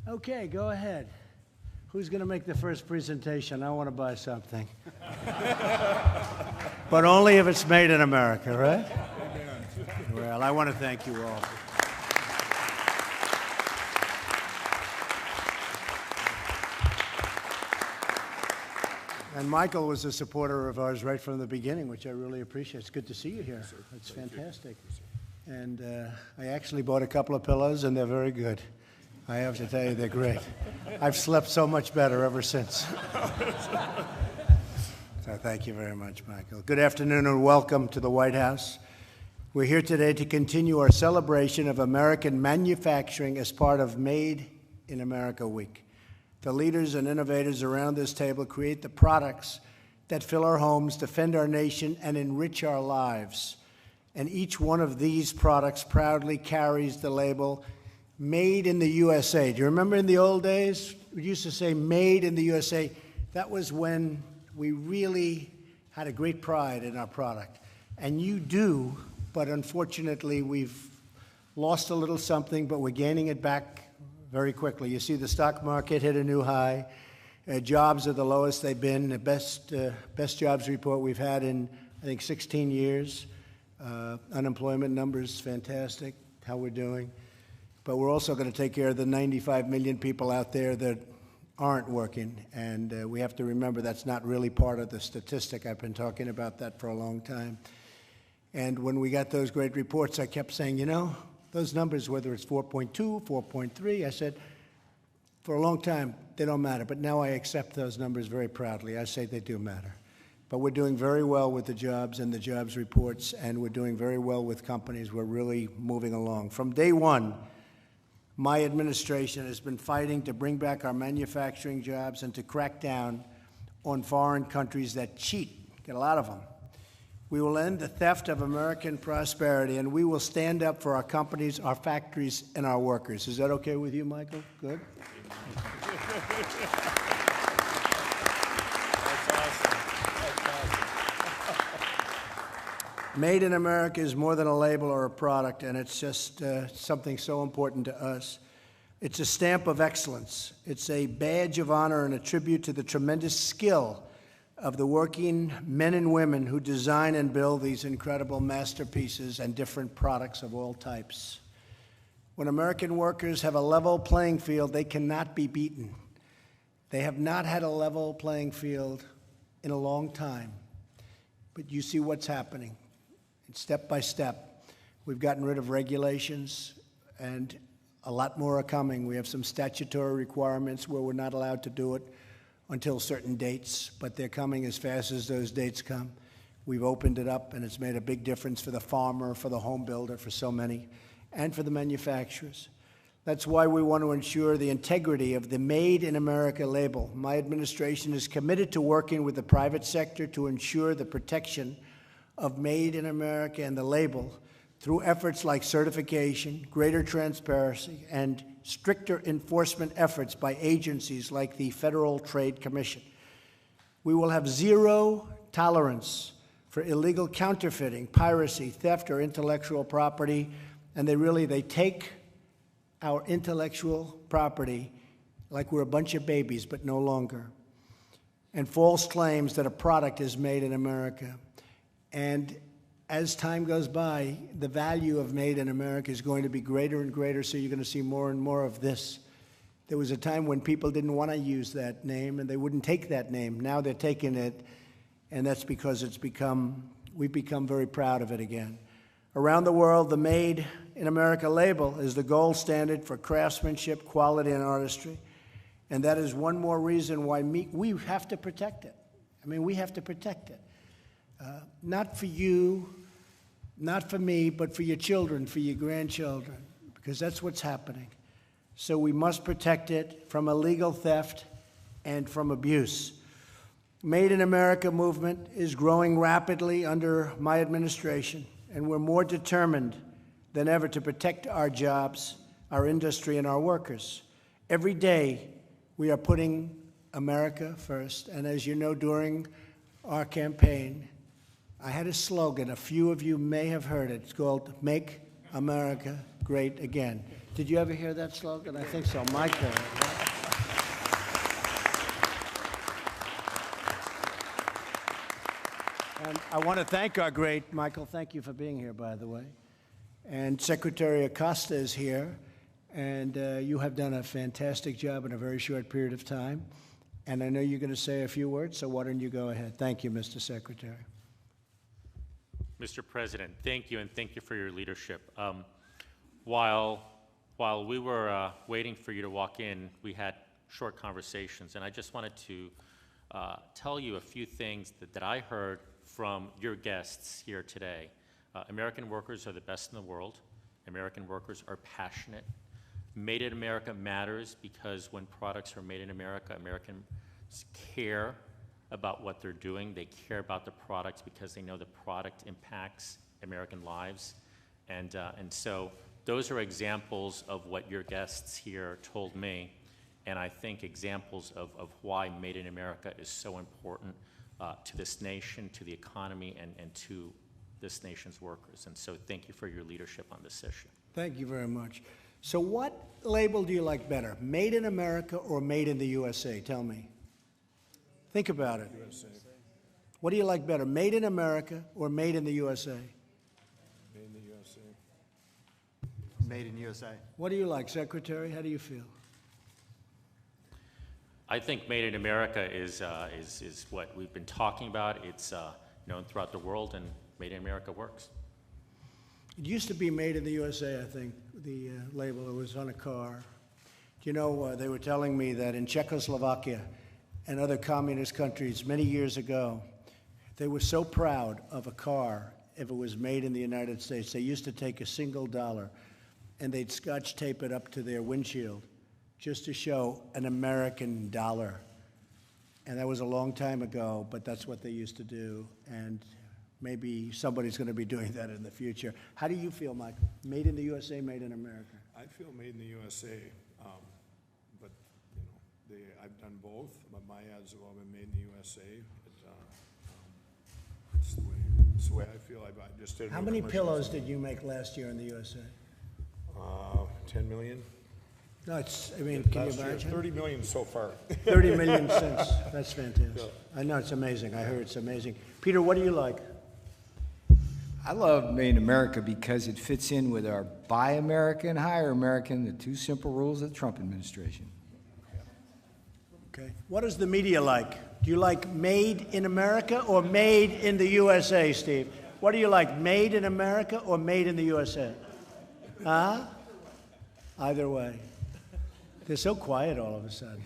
Okay, go ahead. Who's going to make the first presentation? I want to buy something. But only if it's made in America, right? Well, I want to thank you all. And Michael was a supporter of ours right from the beginning, which I really appreciate. It's good to see you here. It's fantastic. And I actually bought a couple of pillows, and they're very good. I have to tell you, they're great. I've slept so much better ever since. So thank you very much, Michael. Good afternoon and welcome to the White House. We're here today to continue our celebration of American manufacturing as part of Made in America Week. The leaders and innovators around this table create the products that fill our homes, defend our nation, and enrich our lives. And each one of these products proudly carries the label Made in the USA. Do you remember in the old days, we used to say Made in the USA? That was when we really had a great pride in our product. And you do, but unfortunately we've lost a little something, but we're gaining it back very quickly. You see the stock market hit a new high. Jobs are the lowest they've been. The best jobs report we've had in, I think, 16 years. Unemployment numbers, fantastic, how we're doing. But we're also going to take care of the 95 million people out there that aren't working. And we have to remember that's not really part of the statistic. I've been talking about that for a long time. And when we got those great reports, I kept saying, you know, those numbers, whether it's 4.2, 4.3, I said, for a long time, they don't matter. But now I accept those numbers very proudly. I say they do matter. But we're doing very well with the jobs and the jobs reports, and we're doing very well with companies. We're really moving along. From day one, my administration has been fighting to bring back our manufacturing jobs and to crack down on foreign countries that cheat. Get a lot of them. We will end the theft of American prosperity, and we will stand up for our companies, our factories, and our workers. Is that okay with you, Michael? Good? Made in America is more than a label or a product, and it's just something so important to us. It's a stamp of excellence. It's a badge of honor and a tribute to the tremendous skill of the working men and women who design and build these incredible masterpieces and different products of all types. When American workers have a level playing field, they cannot be beaten. They have not had a level playing field in a long time. But you see what's happening. Step by step, we've gotten rid of regulations, and a lot more are coming. We have some statutory requirements where we're not allowed to do it until certain dates, but they're coming as fast as those dates come. We've opened it up, and it's made a big difference for the farmer, for the home builder, for so many, and for the manufacturers. That's why we want to ensure the integrity of the Made in America label. My administration is committed to working with the private sector to ensure the protection of Made in America and the label through efforts like certification, greater transparency, and stricter enforcement efforts by agencies like the Federal Trade Commission. We will have zero tolerance for illegal counterfeiting, piracy, theft, or intellectual property, and they take our intellectual property like we're a bunch of babies, but no longer, and false claims that a product is made in America. And as time goes by, the value of Made in America is going to be greater and greater, so you're going to see more and more of this. There was a time when people didn't want to use that name, and they wouldn't take that name. Now they're taking it, and that's because we've become very proud of it again. Around the world, the Made in America label is the gold standard for craftsmanship, quality, and artistry. And that is one more reason why we have to protect it. I mean, we have to protect it. Not for you, not for me, but for your children, for your grandchildren, because that's what's happening. So we must protect it from illegal theft and from abuse. Made in America movement is growing rapidly under my administration, and we're more determined than ever to protect our jobs, our industry, and our workers. Every day, we are putting America first, and as you know, during our campaign, I had a slogan. A few of you may have heard it. It's called Make America Great Again. Did you ever hear that slogan? I think so. Michael. And I want to thank our great Michael. Thank you for being here, by the way. And Secretary Acosta is here. And you have done a fantastic job in a very short period of time. And I know you're going to say a few words, so why don't you go ahead? Thank you, Mr. Secretary. Mr. President, thank you, and thank you for your leadership. While we were waiting for you to walk in, we had short conversations, and I just wanted to tell you a few things that I heard from your guests here today. American workers are the best in the world. American workers are passionate. Made in America matters because when products are made in America, Americans care about what they're doing. They care about the products because they know the product impacts American lives. And so those are examples of what your guests here told me, and I think examples of why Made in America is so important to this nation, to the economy, and to this nation's workers. And so thank you for your leadership on this issue. Thank you very much. So what label do you like better, Made in America or Made in the USA? Tell me. Think about it. USA. What do you like better, Made in America or Made in the USA? Made in the USA. Made in USA. What do you like, Secretary? How do you feel? I think Made in America is what we've been talking about. It's known throughout the world, and Made in America works. It used to be Made in the USA, I think, the label. It was on a car. Do you know, they were telling me that in Czechoslovakia and other communist countries many years ago, they were so proud of a car if it was made in the United States. They used to take a single dollar and they'd scotch tape it up to their windshield just to show an American dollar. And that was a long time ago, but that's what they used to do. And maybe somebody's going to be doing that in the future. How do you feel, Michael? Made in the USA, Made in America? I feel Made in the USA, but you know, I've done both. But my ads have all been Made in the USA. It's the way I feel. I just did. How many pillows did you make last year in the USA? 10 million. No, it's. I mean, can you Last year, imagine? 30 million so far. 30 million since. That's fantastic. I know it's amazing. I heard it's amazing. Peter, what do you like? I love Made in America because it fits in with our Buy American, Hire American, the two simple rules of the Trump administration. Okay. What is the media like? Do you like Made in America or Made in the USA, Steve? What do you like, Made in America or Made in the USA? Huh? Either way. They're so quiet all of a sudden.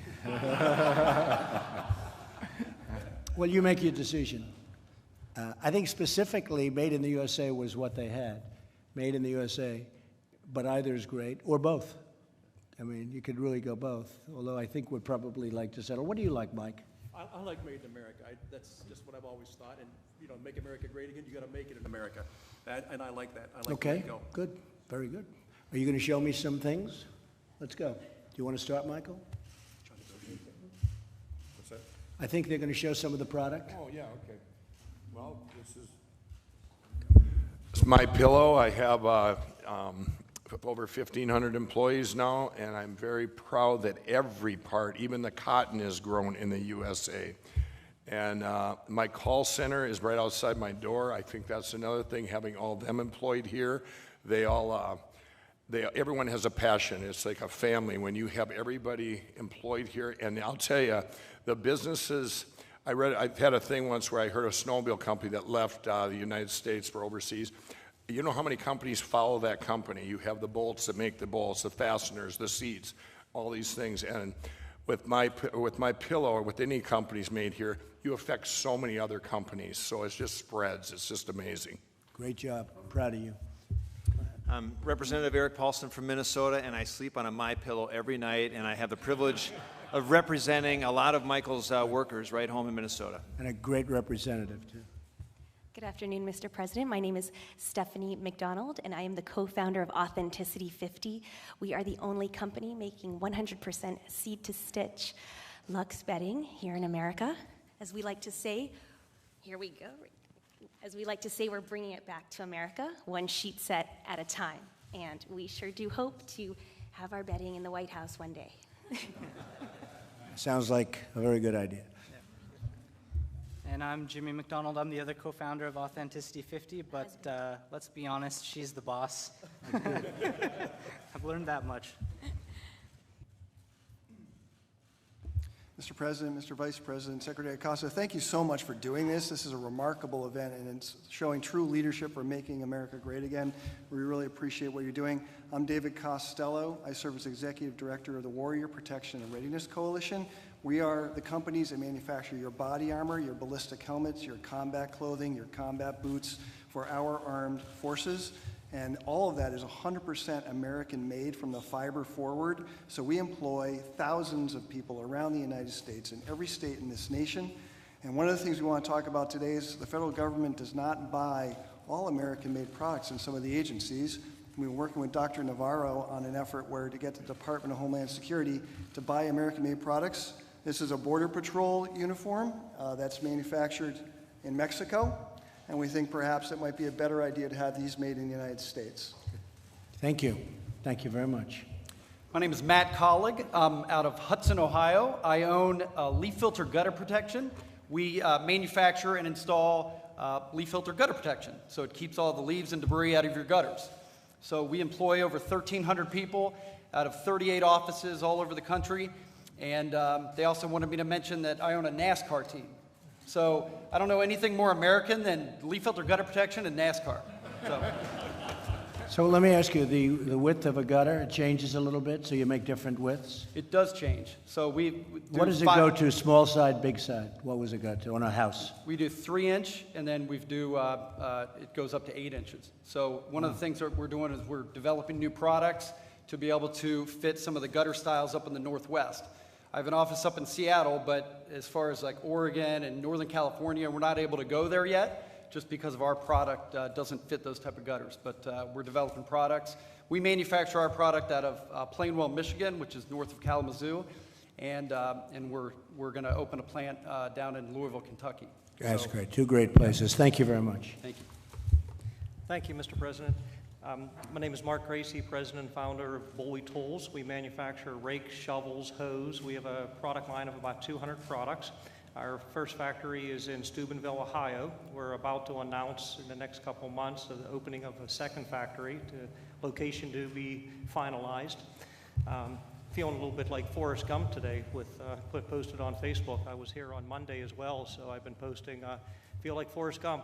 Well, you make your decision. I think specifically Made in the USA was what they had. Made in the USA, but either is great, or both. I mean, you could really go both, although I think we'd probably like to settle. What do you like, Mike? I like Made in America. That's just what I've always thought. And, you know, make America great again, you got to make it in America. And I like that. I like Okay, where you go. good, very good. Are you going to show me some things? Let's go. Do you want to start, Michael? What's that? I think they're going to show some of the product. Oh, yeah, okay. Well, it's my pillow. I have over 1,500 employees now, and I'm very proud that every part, even the cotton, is grown in the USA. And my call center is right outside my door. I think that's another thing, having all them employed here. They all, everyone has a passion. It's like a family when you have everybody employed here. And I'll tell you, the businesses, I've had a thing once where I heard a snowmobile company that left the United States for overseas. You know how many companies follow that company? You have the bolts that make the bolts, the fasteners, the seats, all these things. And with my pillow, or with any companies made here, you affect so many other companies. So it just spreads. It's just amazing. Great job. I'm proud of you. I'm Representative Eric Paulson from Minnesota, and I sleep on a My Pillow every night, and I have the privilege of representing a lot of Michael's workers right home in Minnesota. And a great representative, too. Good afternoon, Mr. President. My name is Stephanie McDonald, and I am the co-founder of Authenticity 50. We are the only company making 100% seed-to-stitch luxe bedding here in America. As we like to say, here we go. As we like to say, we're bringing it back to America, one sheet set at a time. And we sure do hope to have our bedding in the White House one day. Sounds like a very good idea. And I'm Jimmy McDonald. I'm the other co-founder of Authenticity 50, but let's be honest, she's the boss. I've learned that much. Mr. President, Mr. Vice President, Secretary Acosta, thank you so much for doing this. This is a remarkable event, and it's showing true leadership for making America great again. We really appreciate what you're doing. I'm David Costello. I serve as Executive Director of the Warrior Protection and Readiness Coalition. We are the companies that manufacture your body armor, your ballistic helmets, your combat clothing, your combat boots for our armed forces. And all of that is 100% American-made from the fiber forward. So we employ thousands of people around the United States in every state in this nation. And one of the things we want to talk about today is the federal government does not buy all American-made products in some of the agencies. We've been working with Dr. Navarro on an effort where to get the Department of Homeland Security to buy American-made products. This is a Border Patrol uniform that's manufactured in Mexico. And we think perhaps it might be a better idea to have these made in the United States. Thank you. Thank you very much. My name is Matt Collig. I'm out of Hudson, Ohio. I own leaf filter gutter protection. We manufacture and install leaf filter gutter protection, so it keeps all the leaves and debris out of your gutters. So we employ over 1,300 people out of 38 offices all over the country. And they also wanted me to mention that I own a NASCAR team. So I don't know anything more American than leaf filter gutter protection and NASCAR. So let me ask you, the width of a gutter, it changes a little bit, so you make different widths? It does change. So we do What does it go to, small side, big side? What was it go to on a house? We do 3-inch, and then we do, it goes up to 8 inches. So one of the things that we're doing is we're developing new products to be able to fit some of the gutter styles up in the Northwest. I have an office up in Seattle, but as far as like Oregon and Northern California, we're not able to go there yet just because of our product doesn't fit those type of gutters. But we're developing products. We manufacture our product out of Plainwell, Michigan, which is north of Kalamazoo, and we're going to open a plant down in Louisville, Kentucky. That's great. Two great places. Thank you very much. Thank you. Thank you, Mr. President. My name is Mark Gracie, President and founder of Bully Tools. We manufacture rakes, shovels, hose. We have a product line of about 200 products. Our first factory is in Steubenville, Ohio. We're about to announce in the next couple of months the opening of a second factory, location to be finalized. Feeling a little bit like Forrest Gump today with clip posted on Facebook. I was here on Monday as well, so I've been posting, feel like Forrest Gump.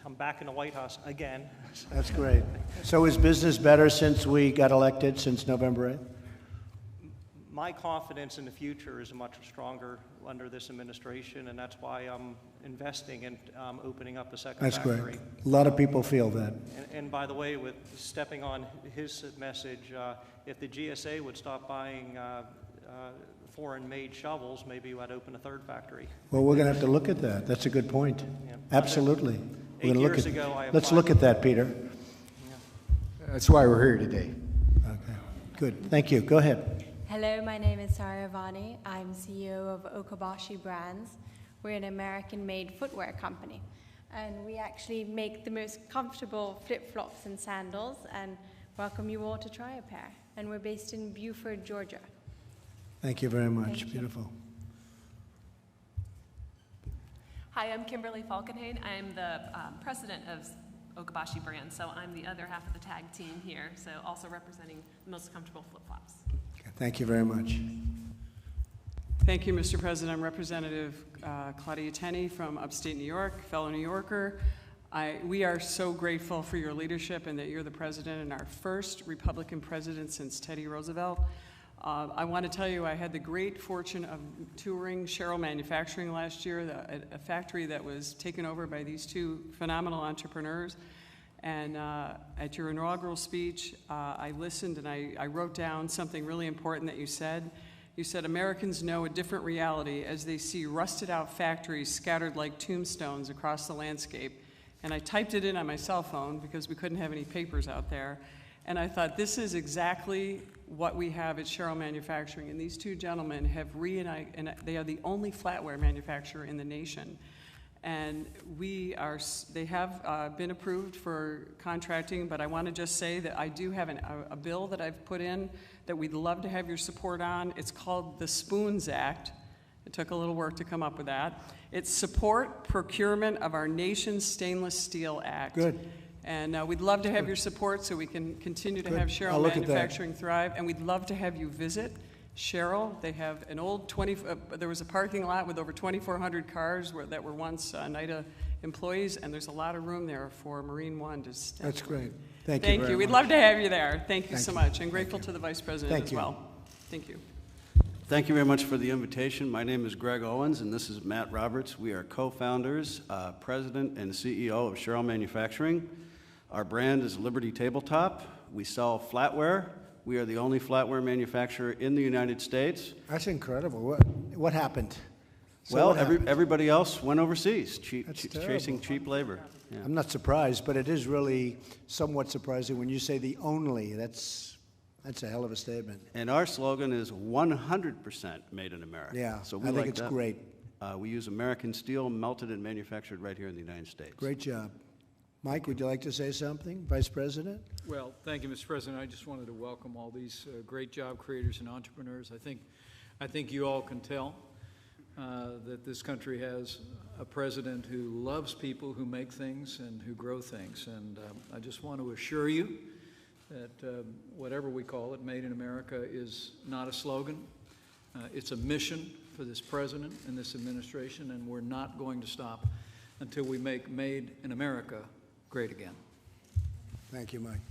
I'm back in the White House again. That's great. So is business better since we got elected, since November 8th? My confidence in the future is much stronger under this administration, and that's why I'm investing in opening up a second factory. That's great. A lot of people feel that. And by the way, with stepping on his message, if the GSA would stop buying foreign-made shovels, maybe we'd open a third factory. Well, we're going to have to look at that. That's a good point. Yeah. Absolutely. 8 years ago, I Let's applied. look at that, Peter. That's why we're here today. Okay. Good. Thank you. Go ahead. Hello, my name is Sarah Vani. I'm CEO of Okabashi Brands. We're an American-made footwear company. And we actually make the most comfortable flip-flops and sandals and welcome you all to try a pair. And we're based in Beaufort, Georgia. Thank you very much. Thank you. Beautiful. Hi, I'm Kimberly Falkenhayn. I'm the president of Okabashi Brands, so I'm the other half of the tag team here, so also representing the most comfortable flip-flops. Okay. Thank you very much. Thank you, Mr. President. I'm Representative Claudia Tenney from upstate New York, fellow New Yorker. We are so grateful for your leadership and that you're the president and our first Republican president since Teddy Roosevelt. I want to tell you I had the great fortune of touring Sherrill Manufacturing last year, a factory that was taken over by these two phenomenal entrepreneurs. And at your inaugural speech, I listened and I wrote down something really important that you said. You said Americans know a different reality as they see rusted out factories scattered like tombstones across the landscape. And I typed it in on my cell phone because we couldn't have any papers out there. And I thought, this is exactly what we have at Sherrill Manufacturing. And these two gentlemen have reunited, and they are the only flatware manufacturer in the nation. And they have been approved for contracting, but I want to just say that I do have a bill that I've put in that we'd love to have your support on. It's called the Spoons Act. It took a little work to come up with that. It's support procurement of our nation's stainless steel act. Good. And we'd love to have your support so we can continue to Good. have I'll Sherrill look at that. Manufacturing thrive. And we'd love to have you visit Sherrill. They have an old there was a parking lot with over 2,400 cars that were once NIDA employees, and there's a lot of room there for Marine One to step. That's great. Thank you Thank very you. We'd much. love to have you there. Thank you so you. much. And grateful to the Vice President Thank as you. well. Thank you. Thank you very much for the invitation. My name is Greg Owens, and this is Matt Roberts. We are co-founders, president, and CEO of Sherrill Manufacturing. Our brand is Liberty Tabletop. We sell flatware. We are the only flatware manufacturer in the United States. That's incredible. What happened? So Well, what happened? everybody else went overseas, That's chasing terrible. cheap labor. Yeah. I'm not surprised, but it is really somewhat surprising when you say the only. That's a hell of a statement. And our slogan is 100% made in America. Yeah, so I we think like it's that. great. We use American steel, melted and manufactured right here in the United States. Great job. Mike, would you like to say something, Vice President? Well, thank you, Mr. President. I just wanted to welcome all these great job creators and entrepreneurs. I think you all can tell that this country has a president who loves people who make things and who grow things. And I just want to assure you that whatever we call it, Made in America, is not a slogan. It's a mission for this president and this administration, and we're not going to stop until we make Made in America great again. Thank you, Mike.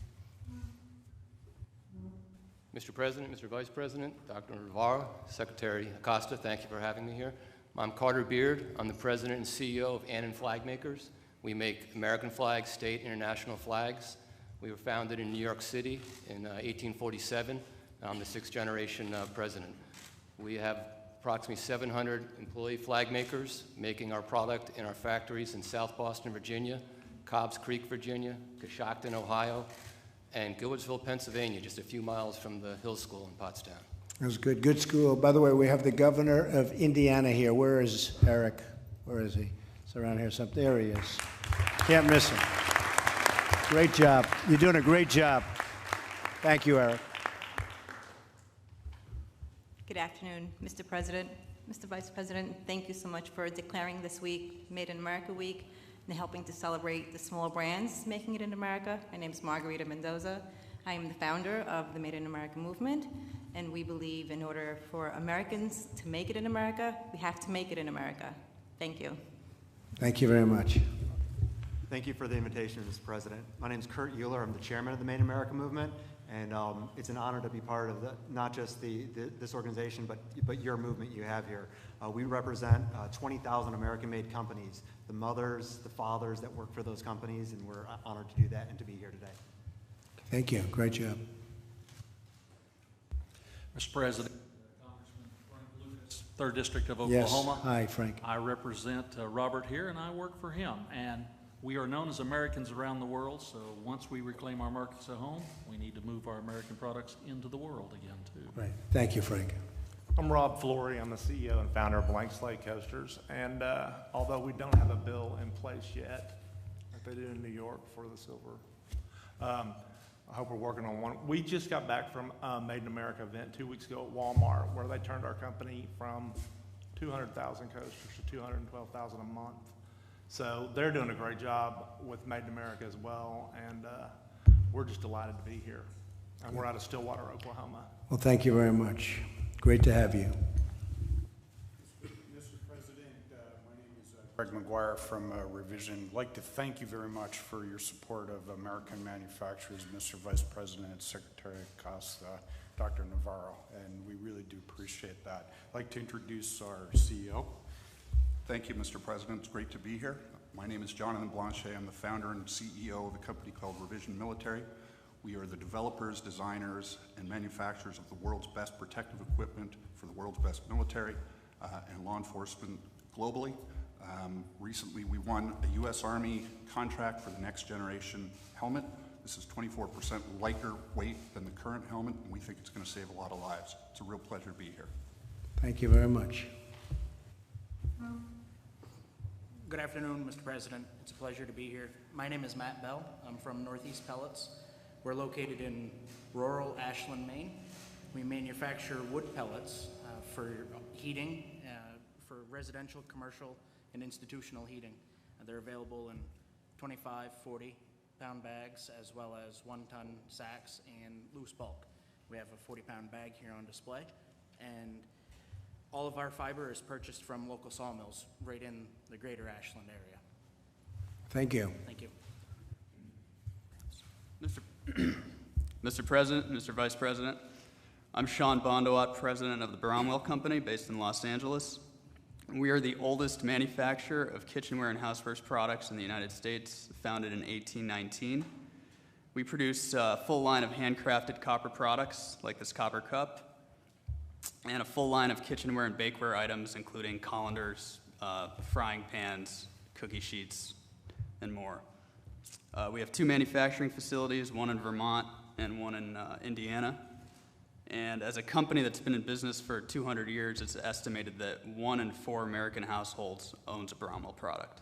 Mr. President, Mr. Vice President, Dr. Navarro, Secretary Acosta, thank you for having me here. I'm Carter Beard. I'm the President and CEO of Annan Flag Makers. We make American flags, state, international flags. We were founded in New York City in 1847. I'm the sixth generation president. We have approximately 700 employee flag makers making our product in our factories in South Boston, Virginia, Cobbs Creek, Virginia, Coshocton, Ohio, and Gilbertsville, Pennsylvania, just a few miles from the Hill School in Pottstown. That was good. Good school. By the way, we have the governor of Indiana here. Where is Eric? Where is he? He's around here something. There he is. Can't miss him. Great job. You're doing a great job. Thank you, Eric. Good afternoon, Mr. President, Mr. Vice President. Thank you so much for declaring this week Made in America Week and helping to celebrate the small brands making it in America. My name is Margarita Mendoza. I am the founder of the Made in America movement, and we believe in order for Americans to make it in America, we have to make it in America. Thank you. Thank you very much. Thank you for the invitation, Mr. President. My name is Kurt Euler. I'm the chairman of the Made in America movement, and it's an honor to be part of not just this organization, but your movement you have here. We represent 20,000 American-made companies, the mothers, the fathers that work for those companies, and we're honored to do that and to be here today. Thank you. Great job. Mr. President, Congressman Frank Lucas, 3rd District of Yes. Oklahoma. Hi, Frank. I represent Robert here, and I work for him. And we are known as Americans around the world, so once we reclaim our markets at home, we need to move our American products into the world again, too. Right. Thank you, Frank. I'm Rob Flory. I'm the CEO and founder of Blank Slate Coasters. And although we don't have a bill in place yet, like they did in New York for the silver, I hope we're working on one. We just got back from a Made in America event 2 weeks ago at Walmart, where they turned our company from 200,000 coasters to 212,000 a month. So they're doing a great job with Made in America as well, and we're just delighted to be here. And we're out of Stillwater, Oklahoma. Well, thank you very much. Great to have you. Mr. President, my name is Greg McGuire from Revision. I'd like to thank you very much for your support of American manufacturers, Mr. Vice President, Secretary Acosta, Dr. Navarro, and we really do appreciate that. I'd like to introduce our CEO. Thank you, Mr. President. It's great to be here. My name is Jonathan Blanchet. I'm the founder and CEO of a company called Revision Military. We are the developers, designers, and manufacturers of the world's best protective equipment for the world's best military and law enforcement globally. Recently, we won a U.S. Army contract for the next generation helmet. This is 24% lighter weight than the current helmet, and we think it's going to save a lot of lives. It's a real pleasure to be here. Thank you very much. Good afternoon, Mr. President. It's a pleasure to be here. My name is Matt Bell. I'm from Northeast Pellets. We're located in rural Ashland, Maine. We manufacture wood pellets for heating, for residential, commercial, and institutional heating. They're available in 25, 40-pound bags, as well as 1-ton sacks and loose bulk. We have a 40-pound bag here on display, and all of our fiber is purchased from local sawmills right in the greater Ashland area. Thank you. Thank you. Mr. President, Mr. Vice President, I'm Sean Bondowat, President of the Bromwell Company based in Los Angeles. We are the oldest manufacturer of kitchenware and housewares products in the United States, founded in 1819. We produce a full line of handcrafted copper products like this copper cup, and a full line of kitchenware and bakeware items including colanders, frying pans, cookie sheets, and more. We have 2 manufacturing facilities, one in Vermont and one in Indiana. And as a company that's been in business for 200 years, it's estimated that 1 in 4 American households owns a Bromwell product.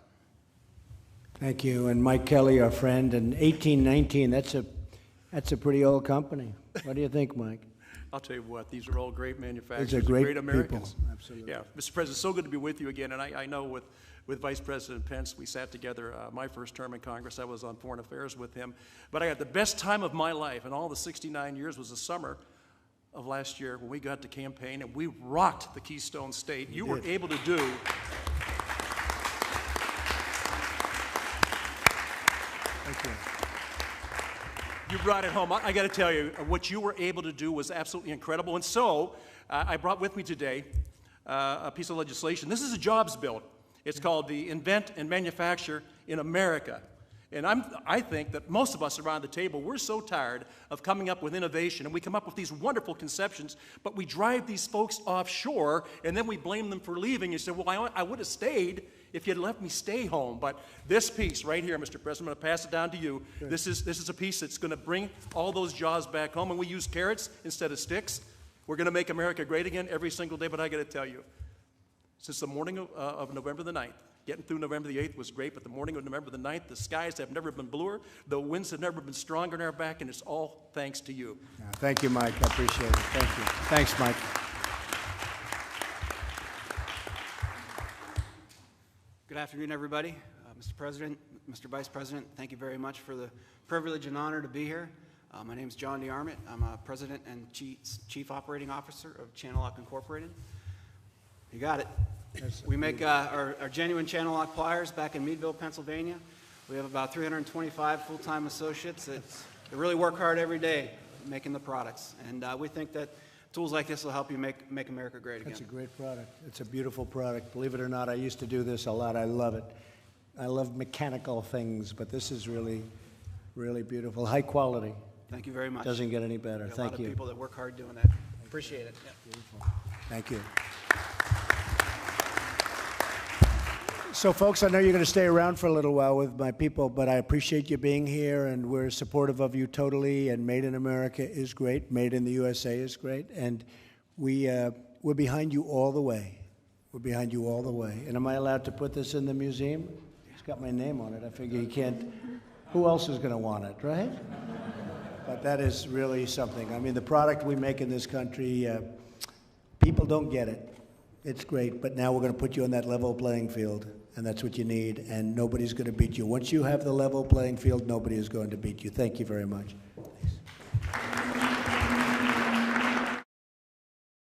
Thank you. And Mike Kelly, our friend, in 1819, that's a pretty old company. What do you think, Mike? I'll tell you what, these are all great manufacturers. These are great Americans. people. Absolutely. Yeah, Mr. President, so good to be with you again. And I know with Vice President Pence, we sat together my first term in Congress. I was on foreign affairs with him. But I had the best time of my life, and all the 69 years was the summer of last year when we got to campaign, and we rocked the Keystone State. You were able to do Thank you. You brought it home. I got to tell you, what you were able to do was absolutely incredible. And so I brought with me today a piece of legislation. This is a jobs bill. It's called the Invent and Manufacture in America. And I think that most of us around the table, we're so tired of coming up with innovation, and we come up with these wonderful conceptions, but we drive these folks offshore, and then we blame them for leaving. You say, well, I would have stayed if you'd let me stay home. But this piece right here, Mr. President, I'm going to pass it down to you. Sure. This is a piece that's going to bring all those jobs back home, and we use carrots instead of sticks. We're going to make America great again every single day, but I got to tell you, since the morning of November the 9th, getting through November the 8th was great, but the morning of November the 9th, the skies have never been bluer, the winds have never been stronger in our back, and it's all thanks to you. Yeah, thank you, Mike. I appreciate it. Thank you. Thanks, Mike. Good afternoon, everybody. Mr. President, Mr. Vice President, thank you very much for the privilege and honor to be here. My name is John DeArmit. I'm a President and Chief Operating Officer of Channel Lock Incorporated. You got it. We make our genuine channel lock pliers back in Meadville, Pennsylvania. We have about 325 full-time associates that really work hard every day making the products. And we think that tools like this will help you make America great again. That's a great product. It's a beautiful product. Believe it or not, I used to do this a lot. I love it. I love mechanical things, but this is really, really beautiful. High quality. Thank you very much. Doesn't get any better. Thank you. A lot of people that work hard doing that. Appreciate it. Yeah. Beautiful. Thank you. So, folks, I know you're going to stay around for a little while with my people, but I appreciate you being here, and we're supportive of you totally. And Made in America is great. Made in the USA is great. And we're behind you all the way. We're behind you all the way. And am I allowed to put this in the museum? It's got my name on it. I figure you can't. Who else is going to want it, right? But that is really something. I mean, the product we make in this country, people don't get it. It's great, but now we're going to put you on that level playing field, and that's what you need, and nobody's going to beat you. Once you have the level playing field, nobody is going to beat you. Thank you very much.